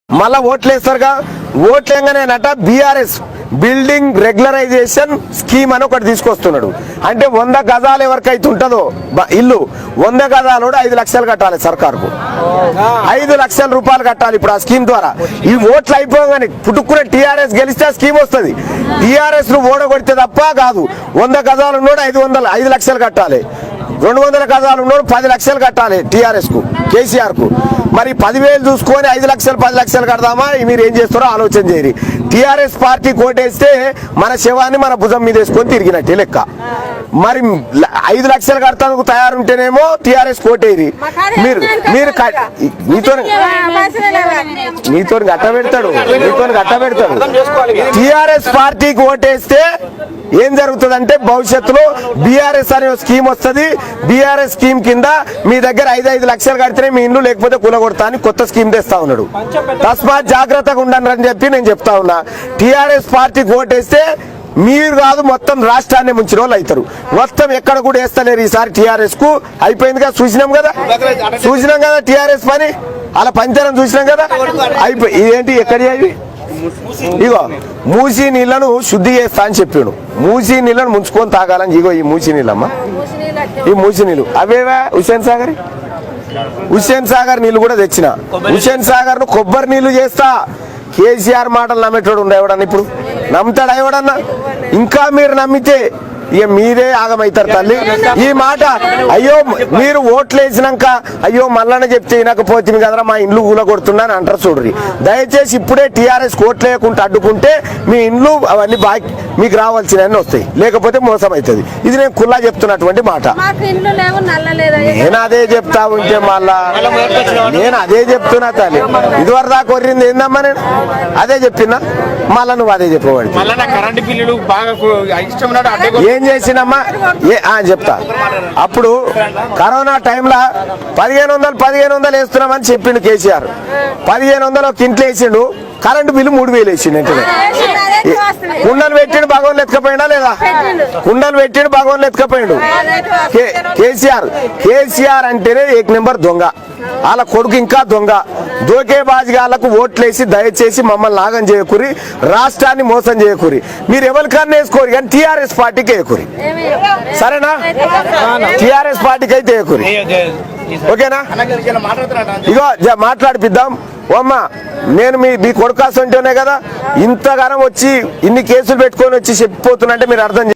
మళ్ళా ఓట్లేస్తారుగా ఓట్లేంగానేనట BRS building regularisation scheme అని ఒకటి తీసుకొస్తున్నాడు. అంటే 100 గజాలు ఎవరికైతే ఉంటుందో ఇల్లు 100 గజాలు 5 లక్షలు కట్టాలి సర్కారుకు. 5 లక్షల రూపాయలు కట్టాలి ఇప్పుడు ఆ స్కీమ్ ద్వారా. ఈ ఓట్లు అయిపోగానే పుట్టుకునే టీఆర్ఎస్ గెలిస్తే స్కీమ్ వస్తుంది. టీఆర్ఎస్ ను ఓడగొడితే తప్ప కాదు. 100 గజాలు ఉన్నోడు 5 లక్షలు కట్టాలి. 200 గజాలు ఉన్నోడు 10 లక్షలు కట్టాలి టీఆర్ఎస్ కు, కేసీఆర్ కు. మరి 10,000 చూసుకొని 5 లక్షలు 10 లక్షలు కడదామా? మీరు ఏం చేస్తారో ఆలోచన చేయరు. టీఆర్ఎస్ పార్టీ కోటేస్తే మన శవాన్ని మన భుజం మీద వేసుకొని తిరిగినట్టే లెక్క. మరి 5 లక్షలు కడతానికి తయారుంటేనేమో టీఆర్ఎస్ కోటేరి. మీరు మీరు మీతో గట్ట పెడతాడు. టీఆర్ఎస్ పార్టీకి ఓటేస్తే ఏం జరుగుతుందంటే భవిష్యత్తులో బీఆర్ఎస్ అనే స్కీమ్ వస్తుంది. బీఆర్ఎస్ స్కీమ్ కింద మీ దగ్గర 5 లక్షలు కడితేనే మీ ఇల్లు, లేకపోతే కూలగొడతా అని కొత్త స్కీమ్ తెస్తా ఉన్నాడు. తస్మాత్ జాగ్రత్తగా ఉండండి అని చెప్పి నేను చెప్తా ఉన్నా. టీఆర్ఎస్ పార్టీకి ఓటేస్తే మీరు కాదు మొత్తం రాష్ట్రాన్ని ముంచిన వాళ్ళు అవుతారు. మొత్తం ఎక్కడ కూడా వేస్తలేరు ఈసారి టీఆర్ఎస్ కు. అయిపోయిందిగా, చూసినాం కదా టీఆర్ఎస్ పని. అలా పంచరం చూసినాం కదా, అయిపోయి. ఇదేంటి ఎక్కడి అవి? ఇగో మూసీ నీళ్లను శుద్ధి చేస్తా అని చెప్పాడు. మూసీ నీళ్లను ముంచుకొని తాగాలని. ఇగో ఈ మూసీ నీళ్ళమ్మా, ఈ మూసీ నీళ్ళు అవేవా హుస్సేన్ సాగర్ నీళ్లు కూడా తెచ్చిన. హుస్సేన్ సాగర్ ను కొబ్బరి నీళ్లు చేస్తా. కేసీఆర్ మాటలు నమ్మేటోడు ఉండే ఎవడన్నా? ఇప్పుడు నమ్ముతాడా ఎవడన్నా? ఇంకా మీరు నమ్మితే ఇక మీరే ఆగమవుతారు తల్లి. ఈ మాట అయ్యో మీరు ఓట్లు వేసినాక అయ్యో మల్లన్న చెప్తే వినకపోతే కదరా మా ఇండ్లు కూల కొడుతున్నా అని అంటారు. చూడ్రి, దయచేసి ఇప్పుడే టీఆర్ఎస్ ఓట్లు వేయకుండా అడ్డుకుంటే మీ ఇండ్లు అవన్నీ బాగా మీకు రావాల్సినవన్నీ వస్తాయి, లేకపోతే మోసం అవుతుంది. ఇది నేను కుల్లా చెప్తున్నటువంటి మాట. నేను అదే చెప్తా ఉంటే మళ్ళా నేను అదే చెప్తున్నా తల్లి. ఇదివరకు దాకా కొర్రింది ఏందమ్మా? నేను అదే చెప్పినా, మళ్ళా నువ్వు అదే చెప్పబడి ఏం చేసినమ్మా చెప్తా. అప్పుడు కరోనా టైంలో 1500 వేస్తున్నామని చెప్పిండు కేసీఆర్. 1500 ఒక ఇంట్లో వేసిండు. కరెంటు బిల్లు 3000 వేసిండు. అంటే కుండలు పెట్టిండు, భగవాన్లు ఎత్తుకపోయినా లేదా? కుండలు పెట్టిండు, భగవాన్లు ఎత్తుకపోయిండు. కేసీఆర్ అంటేనే 1 నెంబర్ దొంగ. వాళ్ళ కొడుకు ఇంకా దొంగ. దోకేబాజిగాళ్లకు ఓట్లేసి దయచేసి మమ్మల్ని నాగం చేయకూరి, రాష్ట్రాన్ని మోసం చేయకూరి. మీరు ఎవరికన్నా వేసుకోరు కానీ టీఆర్ఎస్ పార్టీకి వేయకూరి, సరేనా? టీఆర్ఎస్ పార్టీకి అయితే వేయకూరి, ఓకేనా? ఇగో మాట్లాడిపిద్దాం. అమ్మ నేను మీ కొడుకు ఉంటేనే కదా ఇంతగానం వచ్చి ఇన్ని కేసులు పెట్టుకొని వచ్చి చెప్పిపోతున్నా. అంటే మీరు అర్థం